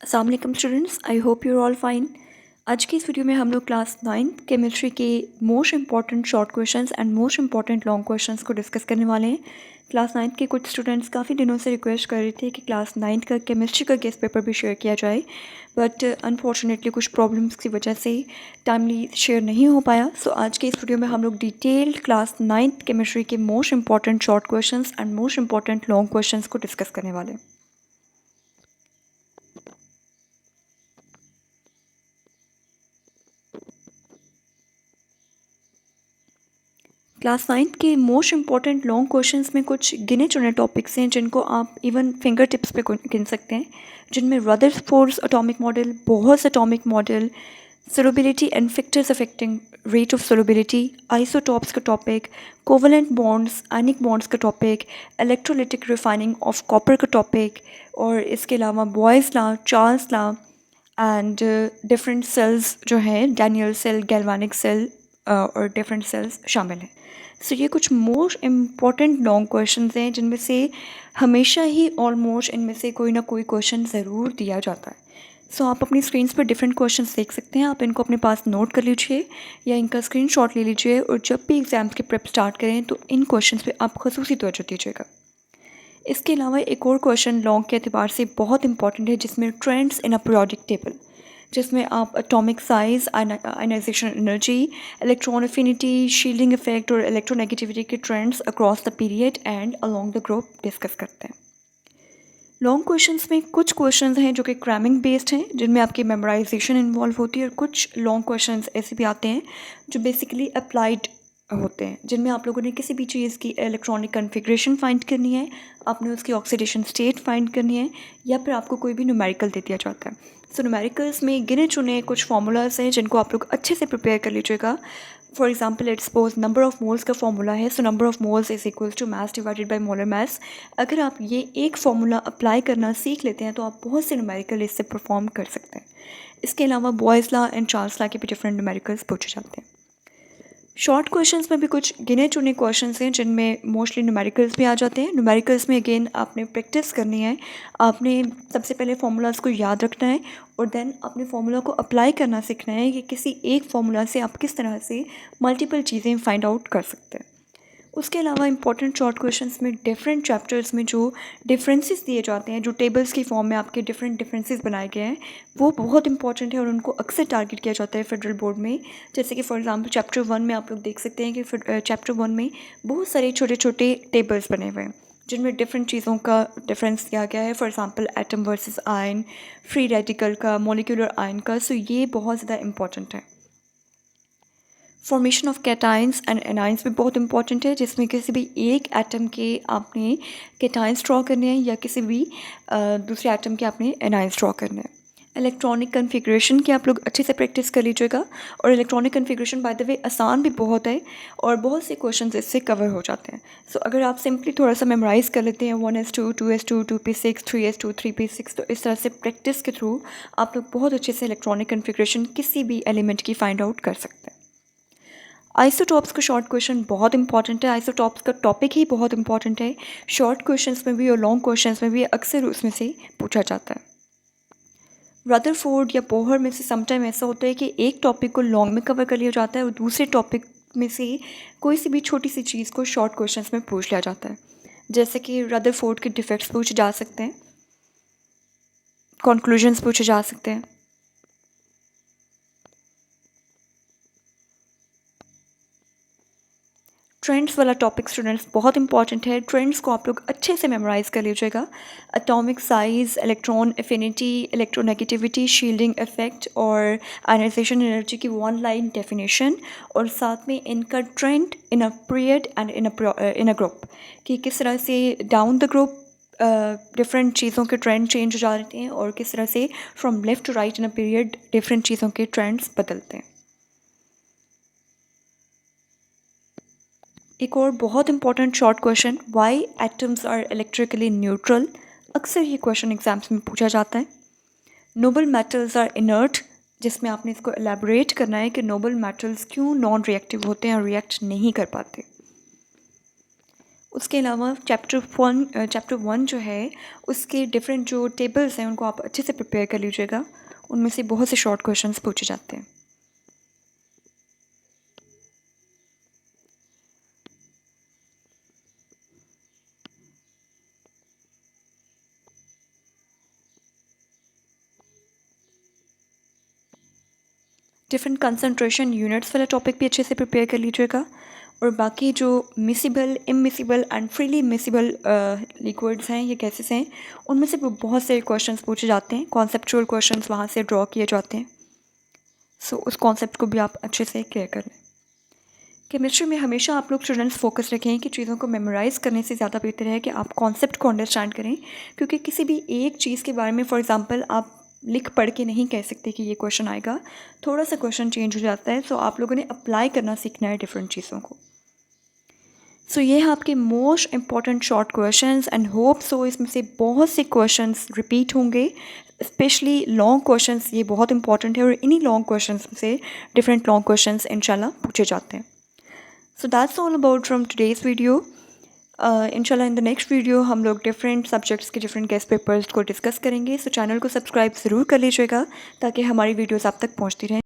अस्सलाम वालेकुम students, I hope you're all fine. आज की इस वीडियो में हम लोग क्लास 9 केमिस्ट्री के most important short questions and most important long questions को डिस्कस करने वाले हैं। क्लास 9 के कुछ स्टूडेंट्स काफ़ी दिनों से रिक्वेस्ट कर रहे थे कि क्लास 9 का केमिस्ट्री का गेस्ट पेपर भी शेयर किया जाए, बट अनफॉर्चुनेटली कुछ प्रॉब्लम्स की वजह से टाइमली शेयर नहीं हो पाया। सो आज के इस वीडियो में हम लोग डिटेल्ड क्लास 9 केमिस्ट्री के most important short questions and most important long questions को डिस्कस करने वाले हैं। क्लास 9 के मोस्ट इंपॉर्टेंट लॉन्ग क्वेश्चंस में कुछ गिने चुने टॉपिक्स हैं जिनको आप इवन फिंगर टिप्स पे गिन सकते हैं, जिनमें Rutherford's atomic model, Bohr's atomic model, solubility and factors affecting rate of solubility, isotopes का topic, covalent bonds, ionic bonds का topic, electrolytic refining of copper का टॉपिक, और इसके अलावा Boyle's law, Charles law and different cells जो हैं, Daniell cell, galvanic cell और different cells शामिल हैं। सो ये कुछ मोस्ट इम्पॉर्टेंट लॉन्ग क्वेश्चंस हैं जिनमें से हमेशा ही ऑलमोस्ट इनमें से कोई ना कोई क्वेश्चन ज़रूर दिया जाता है। सो आप अपनी स्क्रीन्स पर डिफरेंट क्वेश्चंस देख सकते हैं, आप इनको अपने पास नोट कर लीजिए या इनका स्क्रीनशॉट ले लीजिए, और जब भी एग्ज़ाम्स की प्रेप स्टार्ट करें तो इन क्वेश्चंस पे आप खसूसी तवज्जो दीजिएगा। इसके अलावा एक और क्वेश्चन लॉन्ग के अतबार से बहुत इंपॉर्टेंट है, जिसमें trends in a periodic table, जिसमें आप atomic size, ionization energy, electron affinity, shielding effect और इलेक्ट्रोनेगेटिविटी के trends across the period and along the group discuss करते हैं। लॉन्ग क्वेश्चंस में कुछ क्वेश्चंस हैं जो कि क्रैमिंग बेस्ड हैं, जिनमें आपकी मेमोराइजेशन इन्वॉल्व होती है, और कुछ लॉन्ग क्वेश्चंस ऐसे भी आते हैं जो बेसिकली अप्लाइड होते हैं, जिनमें आप लोगों ने किसी भी चीज़ की इलेक्ट्रॉनिक कन्फिग्रेशन फाइंड करनी है, आपने उसकी ऑक्सीडेशन स्टेट फाइंड करनी है, या फिर आपको कोई भी न्यूमेरिकल दे दिया जाता है। सो न्यूमेरिकल्स में गिने चुने कुछ फार्मूलाज हैं जिनको आप लोग अच्छे से प्रिपेयर कर लीजिएगा। For example, let's suppose number of moles का फॉर्मूला है, so number of moles is equal to mass divided by molar mass. अगर आप ये एक फार्मूला अप्लाई करना सीख लेते हैं तो आप बहुत से न्यूमेरिकल इससे परफॉर्म कर सकते हैं। इसके अलावा Boyle's law and Charles law के भी डिफरेंट न्यूमेरिकल्स पूछे जाते हैं। शॉर्ट क्वेश्चंस में भी कुछ गिने चुने क्वेश्चंस हैं जिनमें मोस्टली न्यूमेरिकल्स भी आ जाते हैं। न्यूमेरिकल्स में अगेन आपने प्रैक्टिस करनी है, आपने सबसे पहले फार्मूलाज को याद रखना है, और देन अपने फार्मूला को अप्लाई करना सीखना है कि किसी एक फार्मूला से आप किस तरह से मल्टीपल चीज़ें फाइंड आउट कर सकते हैं। उसके अलावा इंपॉर्टेंट शॉर्ट क्वेश्चंस में डिफरेंट चैप्टर्स में जो डिफरेंसेस दिए जाते हैं, जो टेबल्स की फॉर्म में आपके डिफरेंट डिफरेंसेस बनाए गए हैं, वो बहुत इंपॉर्टेंट है और उनको अक्सर टारगेट किया जाता है फेडरल बोर्ड में। जैसे कि फॉर एग्जांपल चैप्टर 1 में आप लोग देख सकते हैं कि चैप्टर 1 में बहुत सारे छोटे छोटे टेबल्स बने हुए हैं जिनमें डिफरेंट चीज़ों का डिफरेंस दिया गया है। For example atom versus ion, free radical का, मॉलिक्यूलर आयन का। सो ये बहुत ज़्यादा इंपॉर्टेंट है। Formation of cations and anions भी बहुत इंपॉर्टेंट है, जिसमें किसी भी एक एटम के आपने कैटाइंस ड्रॉ करने हैं या किसी भी दूसरे एटम के आपने एनाइंस ड्रॉ करने हैं। इलेक्ट्रॉनिक कन्फिग्रेशन की आप लोग अच्छे से प्रैक्टिस कर लीजिएगा, और electronic configuration by the way आसान भी बहुत है और बहुत से क्वेश्चंस इससे कवर हो जाते हैं। सो अगर आप सिंपली थोड़ा सा मेमोराइज़ कर लेते हैं 1s2, 2s2, 2p6, 3s2, 3p6, तो इस तरह से प्रैक्टिस के थ्रू आप लोग बहुत अच्छे से इलेक्ट्रॉनिक कन्फिग्रेशन किसी भी एलिमेंट की फाइंड आउट कर सकते हैं। आइसोटॉप्स का शॉर्ट क्वेश्चन बहुत इंपॉर्टेंट है, आइसोटॉप्स का टॉपिक ही बहुत इंपॉर्टेंट है। शॉर्ट क्वेश्चंस में भी और लॉन्ग क्वेश्चंस में भी अक्सर उसमें से पूछा जाता है। रदरफोर्ड या बोहर में से समटाइम ऐसा होता है कि एक टॉपिक को लॉन्ग में कवर कर लिया जाता है और दूसरे टॉपिक में से कोई सी भी छोटी सी चीज़ को शॉर्ट क्वेश्चंस में पूछ लिया जाता है। जैसे कि रदरफोर्ड के डिफेक्ट्स पूछे जा सकते हैं, कंक्लूजन्स पूछे जा सकते हैं। ट्रेंड्स वाला टॉपिक स्टूडेंट्स बहुत इंपॉर्टेंट है, ट्रेंड्स को आप लोग अच्छे से मेमोराइज़ कर लीजिएगा। Atomic size, electron affinity, electronegativity, shielding effect और आयनाइजेशन एनर्जी की वन लाइन डेफिनेशन, और साथ में इनका trend in a period and in a group, कि किस तरह से डाउन द ग्रुप डिफरेंट चीज़ों के ट्रेंड चेंज हो जाते हैं और किस तरह से from left to right in a period different चीज़ों के ट्रेंड्स बदलते हैं। एक और बहुत important short question, why atoms are electrically neutral. अक्सर ये क्वेश्चन एग्जाम्स में पूछा जाता है। नोबल मेटल्स आर इनर्ट, जिसमें आपने इसको एलैबोरेट करना है कि नोबल मेटल्स क्यों नॉन रिएक्टिव होते हैं और रिएक्ट नहीं कर पाते। उसके अलावा चैप्टर वन जो है उसके डिफरेंट जो टेबल्स हैं उनको आप अच्छे से प्रिपेयर कर लीजिएगा, उनमें से बहुत से शॉर्ट क्वेश्चंस पूछे जाते हैं। डिफरेंट कंसंट्रेशन यूनिट्स वाला टॉपिक भी अच्छे से प्रिपेयर कर लीजिएगा, और बाकी जो miscible, immiscible and freely miscible liquids हैं या गैसेस हैं, उनमें से बहुत से क्वेश्चंस पूछे जाते हैं, कॉन्सेप्चुअल क्वेश्चंस वहाँ से ड्रॉ किए जाते हैं। सो उस कॉन्सेप्ट को भी आप अच्छे से क्लियर कर लें। केमिस्ट्री में हमेशा आप लोग स्टूडेंट्स फोकस रखें कि चीज़ों को मेमोराइज़ करने से ज़्यादा बेहतर है कि आप कॉन्सेप्ट को अंडरस्टैंड करें, क्योंकि किसी भी एक चीज़ के बारे में फॉर एग्जांपल आप लिख पढ़ के नहीं कह सकते कि ये क्वेश्चन आएगा, थोड़ा सा क्वेश्चन चेंज हो जाता है, तो आप लोगों ने अप्लाई करना सीखना है डिफरेंट चीज़ों को। सो ये है आपके most important short questions and hope so इसमें से बहुत से क्वेश्चंस रिपीट होंगे, स्पेशली लॉन्ग क्वेश्चंस, ये बहुत इंपॉर्टेंट है, और इन्हीं लॉन्ग क्वेश्चंस से डिफरेंट लॉन्ग क्वेश्चंस इंशाल्लाह पूछे जाते हैं। So that's all about from today's video. इंशाल्लाह इन द नेक्स्ट वीडियो हम लोग डिफरेंट सब्जेक्ट्स के डिफरेंट गेस्ट पेपर्स को डिस्कस करेंगे। सो चैनल को सब्सक्राइब ज़रूर कर लीजिएगा ताकि हमारी वीडियोज़ आप तक पहुँचती रहें।